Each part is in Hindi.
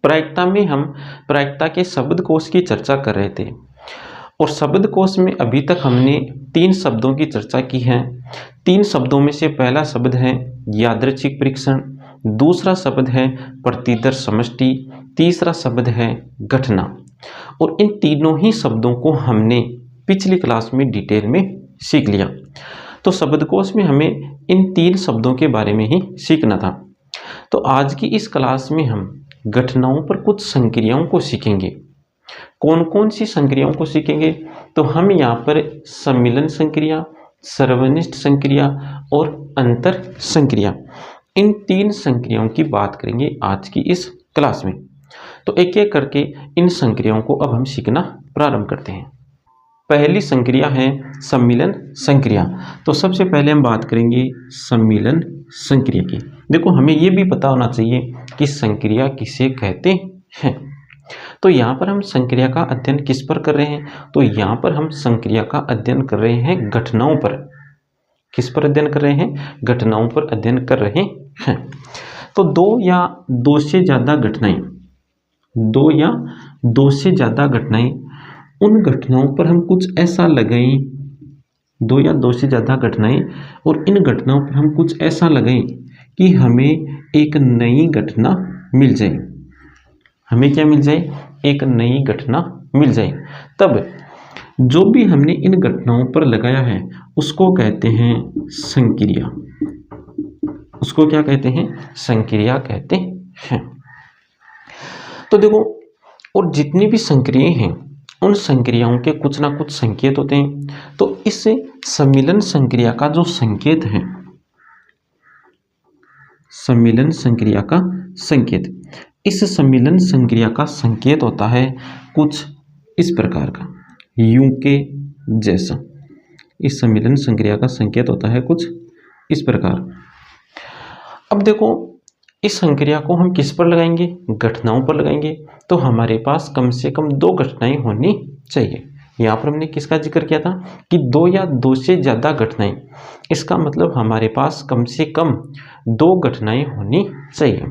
प्रायिकता में हम प्रायिकता के शब्दकोश की चर्चा कर रहे थे और शब्दकोश में अभी तक हमने 3 शब्दों की चर्चा की है। 3 शब्दों में से पहला शब्द है यादृच्छिक परीक्षण, दूसरा शब्द है प्रतिदर्श समष्टि, तीसरा शब्द है घटना। और इन तीनों ही शब्दों को हमने पिछली क्लास में डिटेल में सीख लिया। तो शब्दकोश में हमें इन 3 शब्दों के बारे में ही सीखना था। तो आज की इस क्लास में हम घटनाओं पर कुछ संक्रियाओं को सीखेंगे। कौन कौन सी संक्रियाओं को सीखेंगे? तो हम यहाँ पर सम्मिलन संक्रिया, सर्वनिष्ठ संक्रिया और अंतर संक्रिया, इन 3 संक्रियाओं की बात करेंगे आज की इस क्लास में। तो एक एक करके इन संक्रियाओं को अब हम सीखना प्रारंभ करते हैं। पहली संक्रिया है सम्मिलन संक्रिया। तो सबसे पहले हम बात करेंगे सम्मिलन संक्रिया की। देखो, हमें ये भी पता होना चाहिए कि संक्रिया किसे कहते हैं। तो यहाँ पर हम संक्रिया का अध्ययन किस पर कर रहे हैं? तो यहाँ पर हम संक्रिया का अध्ययन कर रहे हैं घटनाओं पर। किस पर अध्ययन कर रहे हैं? घटनाओं पर अध्ययन कर रहे हैं। तो 2 या 2 से ज़्यादा घटनाएं, 2 या 2 से ज़्यादा घटनाएं, उन घटनाओं पर हम कुछ ऐसा लगाएं, 2 या 2 से ज़्यादा घटनाएं और इन घटनाओं पर हम कुछ ऐसा लगाएं कि हमें एक नई घटना मिल जाए। हमें क्या मिल जाए? एक नई घटना मिल जाए। तब जो भी हमने इन घटनाओं पर लगाया है उसको कहते हैं संक्रिया। उसको क्या कहते हैं? संक्रिया कहते हैं। तो देखो, और जितनी भी संक्रियाएं हैं उन संक्रियाओं के कुछ ना कुछ संकेत होते हैं। तो इस सम्मिलन संक्रिया का जो संकेत है, सम्मिलन संक्रिया का संकेत, इस सम्मिलन संक्रिया का संकेत होता है कुछ इस प्रकार का, यूं के जैसा। इस सम्मिलन संक्रिया का संकेत होता है कुछ इस प्रकार। अब देखो, इस संक्रिया को हम किस पर लगाएंगे? घटनाओं पर लगाएंगे। तो हमारे पास कम से कम 2 घटनाएं होनी चाहिए। यहाँ पर हमने किसका जिक्र किया था कि 2 या 2 से ज़्यादा घटनाएं। इसका मतलब हमारे पास कम से कम 2 घटनाएं होनी चाहिए।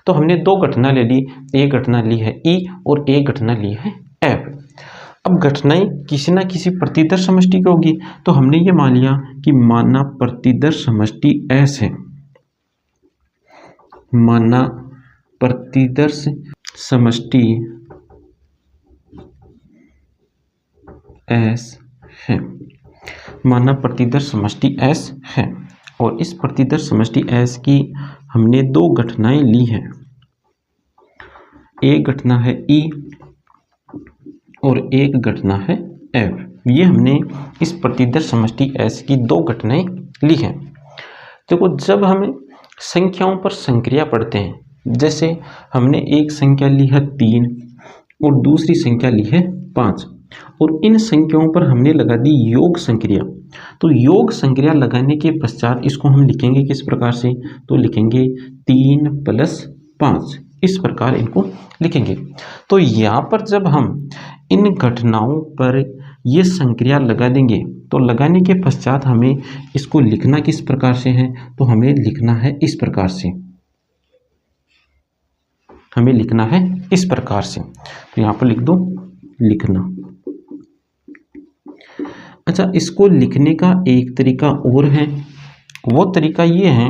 तो हमने 2 घटना ले ली, एक घटना ली है ई और एक घटना ली है एफ। अब घटनाएं किसी ना किसी प्रतिदर्श समष्टि की होगी। तो हमने ये मान लिया कि माना प्रतिदर्श समष्टि एस है, माना प्रतिदर्श समष्टि एस है, माना प्रतिदर्श समष्टि एस है। और इस प्रतिदर्श समष्टि एस की हमने 2 घटनाएं ली हैं। एक घटना है ई और एक घटना है एफ। ये हमने इस प्रतिदर्श समष्टि एस की 2 घटनाएं ली हैं। देखो, जब हम संख्याओं पर संक्रिया पढ़ते हैं, जैसे हमने एक संख्या ली है 3 और दूसरी संख्या ली है 5 और इन संख्याओं पर हमने लगा दी योग संक्रिया। तो योग संक्रिया लगाने के पश्चात इसको हम लिखेंगे किस प्रकार से? तो लिखेंगे 3 + 5, इस प्रकार इनको लिखेंगे। तो यहाँ पर जब हम इन घटनाओं पर ये संक्रिया लगा देंगे तो लगाने के पश्चात हमें इसको लिखना किस प्रकार से है? तो हमें लिखना है इस प्रकार से, हमें लिखना है इस प्रकार से। तो यहाँ पर लिख दो लिखना। अच्छा, इसको लिखने का एक तरीका और है। वो तरीका ये है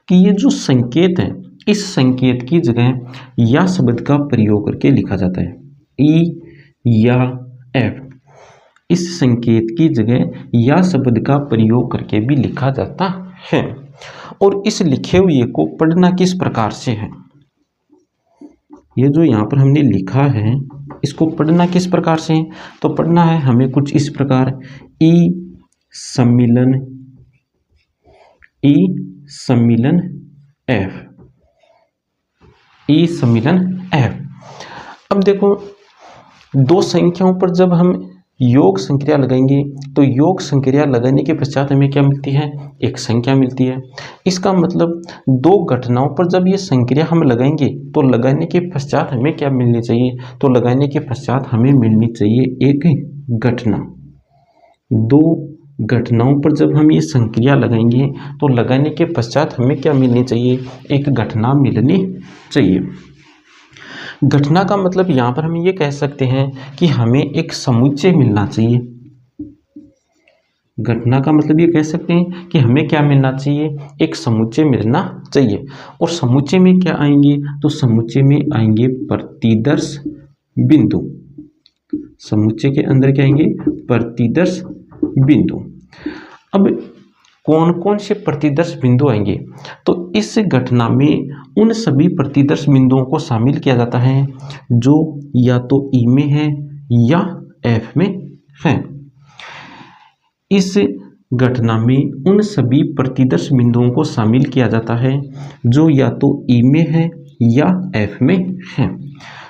कि ये जो संकेत है, इस संकेत की जगह या शब्द का प्रयोग करके लिखा जाता है, ई या एफ। इस संकेत की जगह या शब्द का प्रयोग करके भी लिखा जाता है। और इस लिखे हुए को पढ़ना किस प्रकार से है? ये जो यहाँ पर हमने लिखा है इसको पढ़ना किस प्रकार से है? तो पढ़ना है हमें कुछ इस प्रकार, ई सम्मिलन एफ, ई सम्मिलन एफ। अब देखो, 2 संख्याओं पर जब हम योग संक्रिया लगाएंगे तो योग संक्रिया लगाने के पश्चात हमें क्या मिलती है? एक संख्या मिलती है। इसका मतलब 2 घटनाओं पर जब ये संक्रिया हम लगाएंगे तो लगाने के पश्चात हमें क्या मिलनी चाहिए? तो लगाने के पश्चात हमें मिलनी चाहिए एक घटना। 2 घटनाओं पर जब हम ये संक्रिया लगाएंगे तो लगाने के पश्चात हमें क्या मिलनी चाहिए? एक घटना मिलनी चाहिए। घटना का मतलब यहाँ पर हम ये कह सकते हैं कि हमें एक समुच्चय मिलना चाहिए। घटना का मतलब ये कह सकते हैं कि हमें क्या मिलना चाहिए, एक समुच्चय मिलना चाहिए। और समुच्चय में क्या आएंगे, तो समुच्चय में आएंगे प्रतिदर्श बिंदु। समुच्चय के अंदर क्या आएंगे, प्रतिदर्श बिंदु। अब कौन कौन से प्रतिदर्श बिंदु आएंगे, तो इस घटना में उन सभी प्रतिदर्श बिंदुओं को शामिल किया जाता है जो या तो ई में है या एफ में है। इस घटना में उन सभी प्रतिदर्श बिंदुओं को शामिल किया जाता है जो या तो ई में है या एफ में है।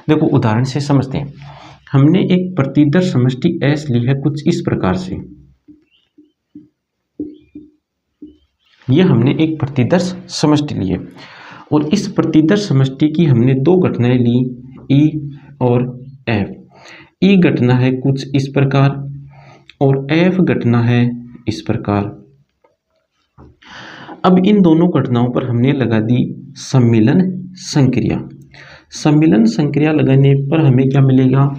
देखो उदाहरण से समझते हैं। हमने एक प्रतिदर्श समष्टि एस ली है कुछ इस प्रकार से। यह हमने एक प्रतिदर्श समष्टि ली है और इस प्रतिदर्श समष्टि की हमने दो घटनाएं ली, ई और एफ। ई घटना है कुछ इस प्रकार और एफ घटना है इस प्रकार। अब इन दोनों घटनाओं पर हमने लगा दी सम्मिलन संक्रिया। सम्मिलन संक्रिया लगाने पर हमें क्या मिलेगा,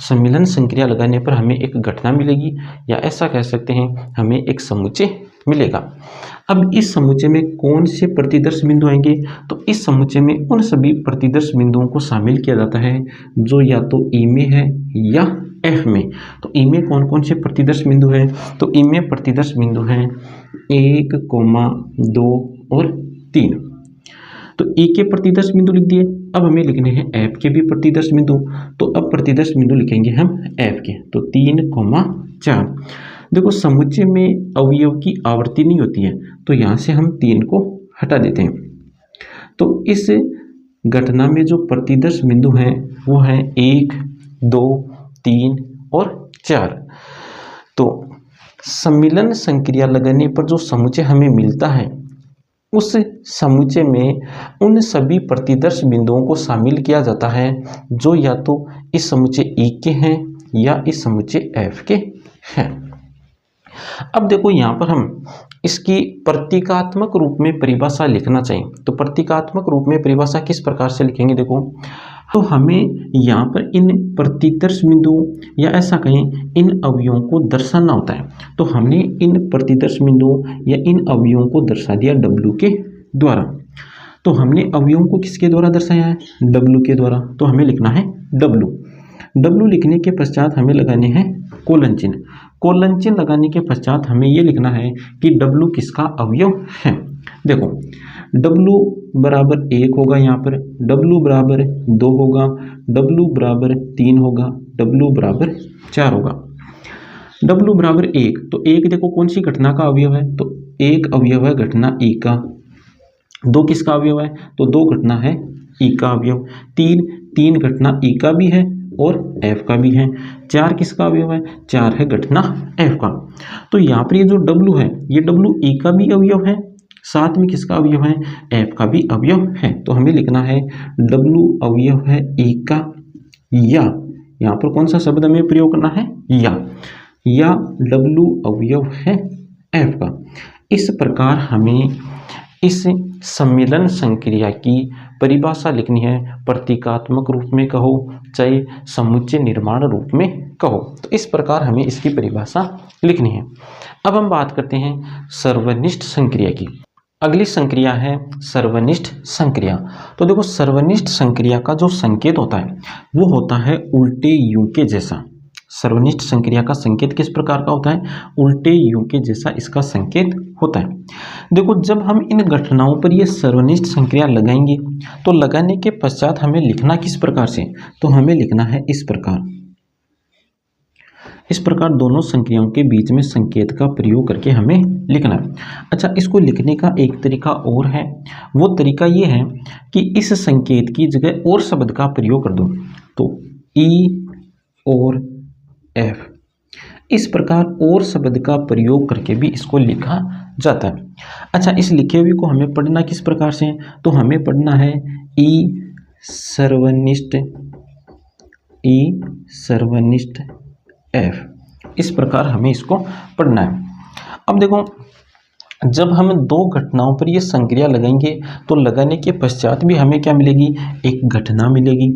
सम्मिलन संक्रिया लगाने पर हमें एक घटना मिलेगी या ऐसा कह सकते हैं हमें एक समुच्चय मिलेगा। अब इस समुच्चय में कौन से प्रतिदर्श बिंदु आएंगे, तो इस समुच्चय में उन सभी प्रतिदर्श बिंदुओं को शामिल किया जाता है जो या तो ई में है या एफ में। तो ई में कौन कौन से प्रतिदर्श बिंदु हैं, तो ई में प्रतिदर्श बिंदु हैं 1, 2 और 3। तो ई के प्रतिदर्श बिंदु लिख दिए। अब हमें लिखने हैं एफ के भी प्रतिदर्श बिंदु। तो अब प्रतिदर्श बिंदु लिखेंगे हम एफ के, तो 3, 4। देखो समुच्चय में अवयव की आवर्ती नहीं होती है तो यहाँ से हम 3 को हटा देते हैं। तो इस घटना में जो प्रतिदर्श बिंदु हैं वो हैं 1, 2, 3 और 4। तो सम्मिलन संक्रिया लगाने पर जो समुच्चय हमें मिलता है उस समुच्चय में उन सभी प्रतिदर्श बिंदुओं को शामिल किया जाता है जो या तो इस समुच्चय ई के हैं या इस समुच्चय एफ के हैं। अब देखो यहाँ पर हम इसकी प्रतीकात्मक रूप में परिभाषा लिखना चाहिए, तो प्रतीकात्मक रूप में परिभाषा किस प्रकार से लिखेंगे, देखो तो हमें यहाँ पर इन प्रतिदर्श बिंदुओं या ऐसा कहें इन अवयवों को दर्शाना होता है। तो हमने इन प्रतिदर्श बिंदुओं या इन अवयवों को दर्शा दिया W के द्वारा। तो हमने अवयवों को किसके द्वारा दर्शाया है, W के द्वारा। तो हमें लिखना है W लिखने के पश्चात हमें लगाने हैं कोलन चिन्ह। कोलन चिन्ह लगाने के पश्चात हमें ये लिखना है कि W किसका अवयव है। देखो W बराबर 1 होगा, यहाँ पर W बराबर 2 होगा, W बराबर 3 होगा, W बराबर 4 होगा। W बराबर 1, तो 1 देखो कौन सी घटना का अवयव है, तो 1 अवयव है घटना ई का। 2 किसका अवयव है, तो 2 घटना है ई का अवयव। 3 घटना ई का भी है और एफ का भी है। 4 किसका अवयव है, 4 है घटना एफ का। तो यहाँ पर ये जो W है ये W ई का भी अवयव है, साथ में किसका अवयव है, एफ का भी अवयव है। तो हमें लिखना है W अवयव है ई का या यहाँ पर कौन सा शब्द हमें प्रयोग करना है, या W अवयव है एफ का। इस प्रकार हमें इस सम्मिलन संक्रिया की परिभाषा लिखनी है, प्रतीकात्मक रूप में कहो चाहे समुच्चय निर्माण रूप में कहो। तो इस प्रकार हमें इसकी परिभाषा लिखनी है। अब हम बात करते हैं सर्वनिष्ठ संक्रिया की। अगली संक्रिया है सर्वनिष्ठ संक्रिया। तो देखो सर्वनिष्ठ संक्रिया का जो संकेत होता है वो होता है उल्टे यू के जैसा। सर्वनिष्ठ संक्रिया का संकेत किस प्रकार का होता है, उल्टे यू के जैसा इसका संकेत होता है। देखो जब हम इन घटनाओं पर ये सर्वनिष्ठ संक्रिया लगाएंगे तो लगाने के पश्चात हमें लिखना किस प्रकार से, तो हमें लिखना है इस प्रकार। इस प्रकार दोनों संक्रियाओं के बीच में संकेत का प्रयोग करके हमें लिखना है। अच्छा, इसको लिखने का एक तरीका और है, वो तरीका ये है कि इस संकेत की जगह और शब्द का प्रयोग कर दो, तो ई और एफ, इस प्रकार और शब्द का प्रयोग करके भी इसको लिखा जाता है। अच्छा, इस लिखे हुए को हमें पढ़ना किस प्रकार से, तो हमें पढ़ना है ई सर्वनिष्ठ एफ, इस प्रकार हमें इसको पढ़ना है। अब देखो जब हम दो घटनाओं पर ये संक्रिया लगाएंगे तो लगाने के पश्चात भी हमें क्या मिलेगी, एक घटना मिलेगी।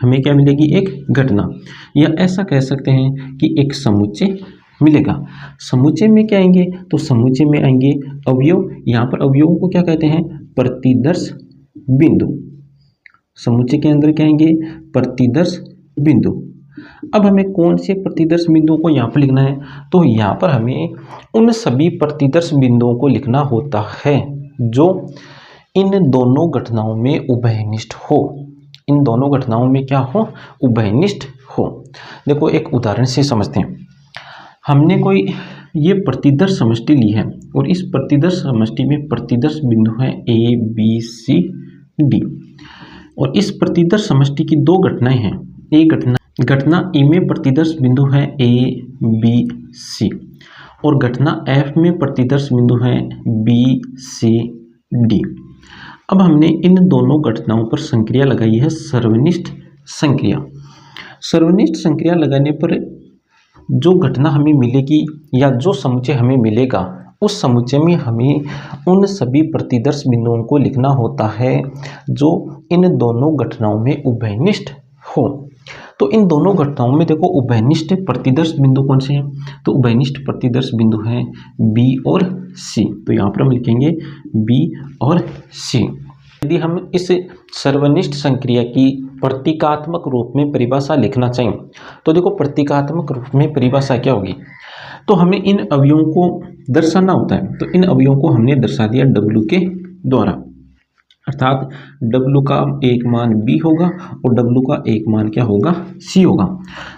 हमें क्या मिलेगी, एक घटना, या ऐसा कह सकते हैं कि एक समुच्चय मिलेगा। समुच्चय में क्या आएंगे, तो समुच्चय में आएंगे अवयव। यहाँ पर अवयवों को क्या कहते हैं, प्रतिदर्श बिंदु। समुच्चय के अंदर क्या आएंगे, प्रतिदर्श बिंदु। अब हमें कौन से प्रतिदर्श बिंदुओं को यहाँ पर लिखना है, तो यहाँ पर हमें उन सभी प्रतिदर्श बिंदुओं को लिखना होता है जो इन दोनों घटनाओं में उभयनिष्ठ हो। इन दोनों घटनाओं में क्या हो, उभयनिष्ठ हो। देखो एक उदाहरण से समझते हैं। हमने कोई ये प्रतिदर्श समष्टि ली है और इस प्रतिदर्श समष्टि में प्रतिदर्श बिंदु है ए बी सी डी, और इस प्रतिदर्श समष्टि की दो घटनाएं हैं। एक घटना ए में प्रतिदर्श बिंदु है ए बी सी, और घटना एफ में प्रतिदर्श बिंदु है बी सी डी। अब हमने इन दोनों घटनाओं पर संक्रिया लगाई है सर्वनिष्ठ संक्रिया। सर्वनिष्ठ संक्रिया लगाने पर जो घटना हमें मिलेगी या जो समुच्चय हमें मिलेगा, उस समुच्चय में हमें उन सभी प्रतिदर्श बिंदुओं को लिखना होता है जो इन दोनों घटनाओं में उभयनिष्ठ हो। तो इन दोनों घटनाओं में देखो उभयनिष्ठ प्रतिदर्श बिंदु कौन से हैं, तो उभयनिष्ठ प्रतिदर्श बिंदु हैं बी और सी। तो यहाँ पर हम लिखेंगे बी और सी। यदि हम इस सर्वनिष्ठ संक्रिया की प्रतीकात्मक रूप में परिभाषा लिखना चाहें तो देखो प्रतीकात्मक रूप में परिभाषा क्या होगी, तो हमें इन अवयवों को दर्शाना होता है। तो इन अवयवों को हमने दर्शा दिया W के द्वारा, अर्थात W का एक मान B होगा और W का एक मान क्या होगा, C होगा।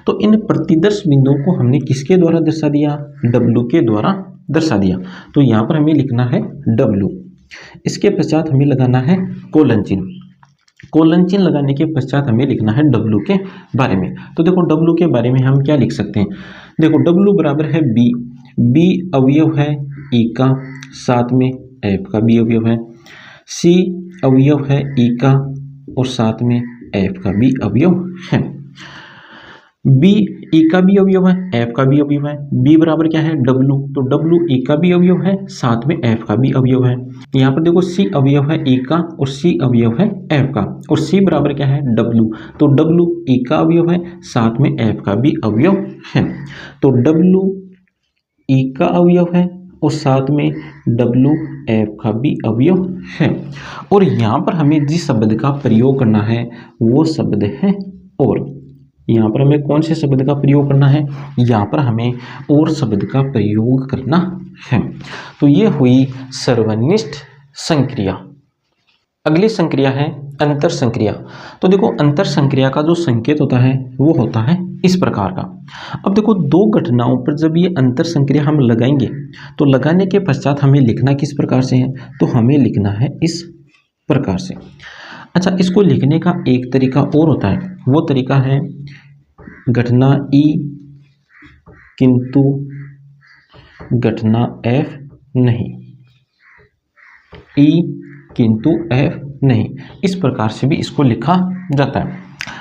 तो इन प्रतिदर्श बिंदुओं को हमने किसके द्वारा दर्शा दिया, W के द्वारा दर्शा दिया। तो यहाँ पर हमें लिखना है W, इसके पश्चात हमें लगाना है कोलन चिन्ह। कोलन चिन्ह लगाने के पश्चात हमें लिखना है W के बारे में। तो देखो W के बारे में हम क्या लिख सकते हैं, देखो W बराबर है B अवयव है E का, साथ में F का भी अवयव है, C अवयव है E का और साथ में F का भी अवयव है। B E का भी अवयव है, F का भी अवयव है। B बराबर क्या है W, तो W E का भी अवयव है, साथ में F का भी अवयव है। यहाँ पर देखो C अवयव है E का और C अवयव है F का, और C बराबर क्या है W, तो W E का अवयव है, साथ में F का भी अवयव है। तो W E का अवयव है और साथ में W F का भी अवयव है। और यहाँ पर हमें जिस शब्द का प्रयोग करना है वो शब्द है और। यहाँ पर हमें कौन से शब्द का प्रयोग करना है, यहाँ पर हमें और शब्द का प्रयोग करना है। तो ये हुई सर्वनिष्ठ संक्रिया। अगली संक्रिया है अंतर संक्रिया। तो देखो अंतर संक्रिया का जो संकेत होता है वो होता है इस प्रकार का। अब देखो दो घटनाओं पर जब ये अंतर संक्रिया हम लगाएंगे तो लगाने के पश्चात हमें लिखना किस प्रकार से है, तो हमें लिखना है इस प्रकार से। अच्छा, इसको लिखने का एक तरीका और होता है, वो तरीका है घटना E किंतु घटना F नहीं, E किंतु F नहीं, इस प्रकार से भी इसको लिखा जाता है।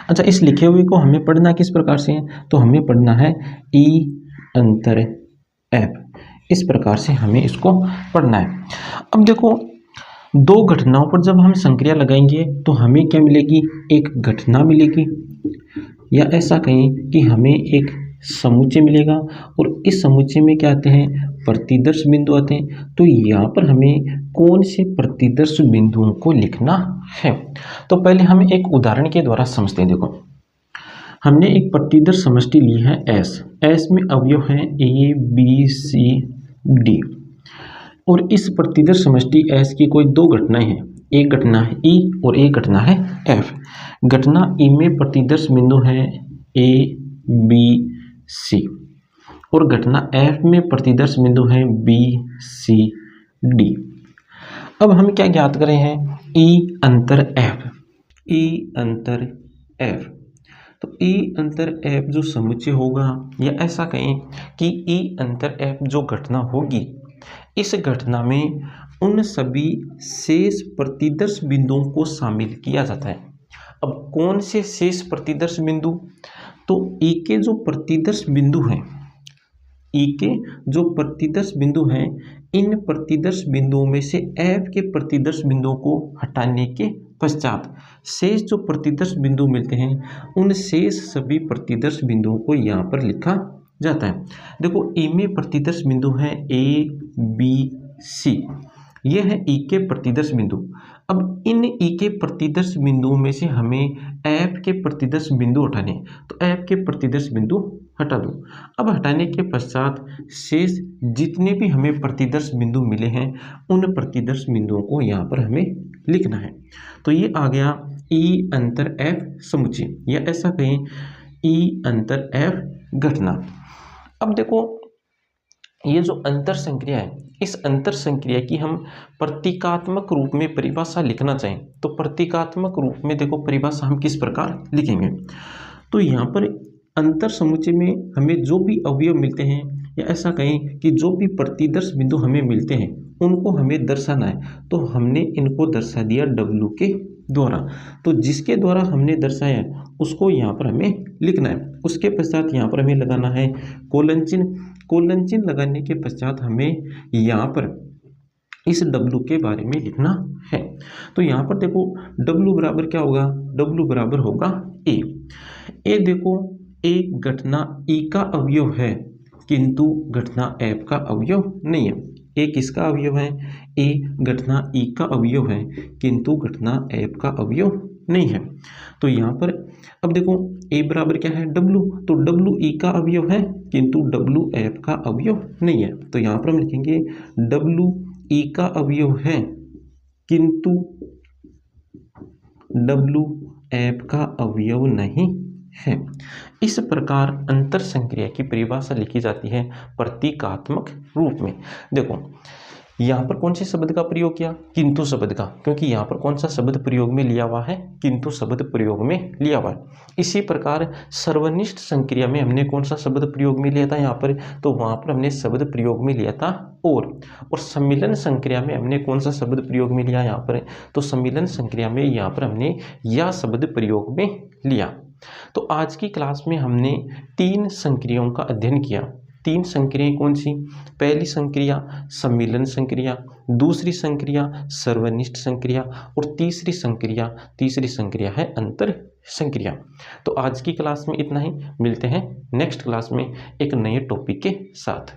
अच्छा, इस लिखे हुए को हमें पढ़ना किस प्रकार से है, तो हमें पढ़ना है E अंतर F, इस प्रकार से हमें इसको पढ़ना है। अब देखो दो घटनाओं पर जब हम संक्रिया लगाएंगे तो हमें क्या मिलेगी, एक घटना मिलेगी, या ऐसा कहें कि हमें एक समुच्चय मिलेगा और इस समुच्चय में क्या आते हैं, प्रतिदर्श बिंदु आते हैं। तो यहाँ पर हमें कौन से प्रतिदर्श बिंदुओं को लिखना है, तो पहले हम एक उदाहरण के द्वारा समझते हैं। देखो हमने एक प्रतिदर्श समष्टि ली है S में अवयव हैं A B C D, और इस प्रतिदर्श समष्टि S की कोई दो घटनाएं हैं, एक घटना है E और एक घटना है F। घटना E में प्रतिदर्श बिंदु है A B C और घटना F में प्रतिदर्श बिंदु है B C D। अब हम क्या ज्ञात करें हैं, E अंतर F, E अंतर F। तो E अंतर F जो समुच्चय होगा, या ऐसा कहें कि E अंतर F जो घटना होगी, इस घटना में उन सभी शेष प्रतिदर्श बिंदुओं को शामिल किया जाता है। अब कौन से शेष प्रतिदर्श बिंदु, तो E के जो प्रतिदर्श बिंदु हैं, E के जो प्रतिदर्श बिंदु हैं, इन प्रतिदर्श बिंदुओं में से F के प्रतिदर्श बिंदुओं को हटाने के पश्चात शेष जो प्रतिदर्श बिंदु मिलते हैं उन शेष सभी प्रतिदर्श बिंदुओं को यहाँ पर लिखा जाता है। देखो ई में प्रतिदर्श बिंदु हैं ए बी सी, ये है ई के प्रतिदर्श बिंदु। अब इन ई के प्रतिदर्श बिंदुओं में से हमें एफ के प्रतिदर्श बिंदु हटाने, तो एफ के प्रतिदर्श बिंदु हटा दो। अब हटाने के पश्चात शेष जितने भी हमें प्रतिदर्श बिंदु मिले हैं उन प्रतिदर्श बिंदुओं को यहाँ पर हमें लिखना है। तो ये आ गया ई अंतर एफ समुच्चय, या ऐसा कहें ई अंतर एफ घटना। अब देखो ये जो अंतर संक्रिया है, इस अंतर संक्रिया की हम प्रतीकात्मक रूप में परिभाषा लिखना चाहें तो प्रतीकात्मक रूप में देखो परिभाषा हम किस प्रकार लिखेंगे। तो यहाँ पर अंतर समुच्चय में हमें जो भी अवयव मिलते हैं, या ऐसा कहें कि जो भी प्रतिदर्श बिंदु हमें मिलते हैं उनको हमें दर्शाना है, तो हमने इनको दर्शा दिया W के द्वारा। तो जिसके द्वारा हमने दर्शाया उसको यहाँ पर हमें लिखना है। उसके पश्चात यहाँ पर हमें लगाना है कोलन चिन्ह। कोलन चिन्ह लगाने के पश्चात हमें यहाँ पर इस W के बारे में लिखना है। तो यहाँ पर देखो W बराबर क्या होगा, W बराबर होगा ए। ए देखो ए घटना ई का अवयव है किंतु घटना एफ का अवयव नहीं है। ए किसका अवयव है, ए घटना ई का अवयव है किंतु घटना एफ का अवयव नहीं है। तो यहाँ पर अब देखो ए बराबर क्या है W, तो W ई का अवयव है किंतु W एफ का अवयव नहीं है। तो यहाँ पर हम लिखेंगे W ई का अवयव है किंतु W एफ का अवयव नहीं है। इस प्रकार अंतर संक्रिया की परिभाषा लिखी जाती है प्रतीकात्मक रूप में। देखो यहाँ पर कौन से शब्द का प्रयोग किया, किंतु शब्द का, क्योंकि यहाँ पर कौन सा शब्द प्रयोग में लिया हुआ है, किंतु शब्द प्रयोग में लिया हुआ है। इसी प्रकार सर्वनिष्ठ संक्रिया में हमने कौन सा शब्द प्रयोग में लिया था यहाँ पर, तो वहाँ पर हमने शब्द प्रयोग में लिया था और सम्मिलन संक्रिया में हमने कौन सा शब्द प्रयोग में लिया यहाँ पर, तो सम्मिलन संक्रिया में यहाँ पर हमने या शब्द प्रयोग में लिया। तो आज की क्लास में हमने 3 संक्रियाओं का अध्ययन किया। 3 संक्रियाएं कौन सी, पहली संक्रिया सम्मिलन संक्रिया, दूसरी संक्रिया सर्वनिष्ठ संक्रिया और तीसरी संक्रिया है अंतर संक्रिया। तो आज की क्लास में इतना ही, मिलते हैं नेक्स्ट क्लास में एक नए टॉपिक के साथ।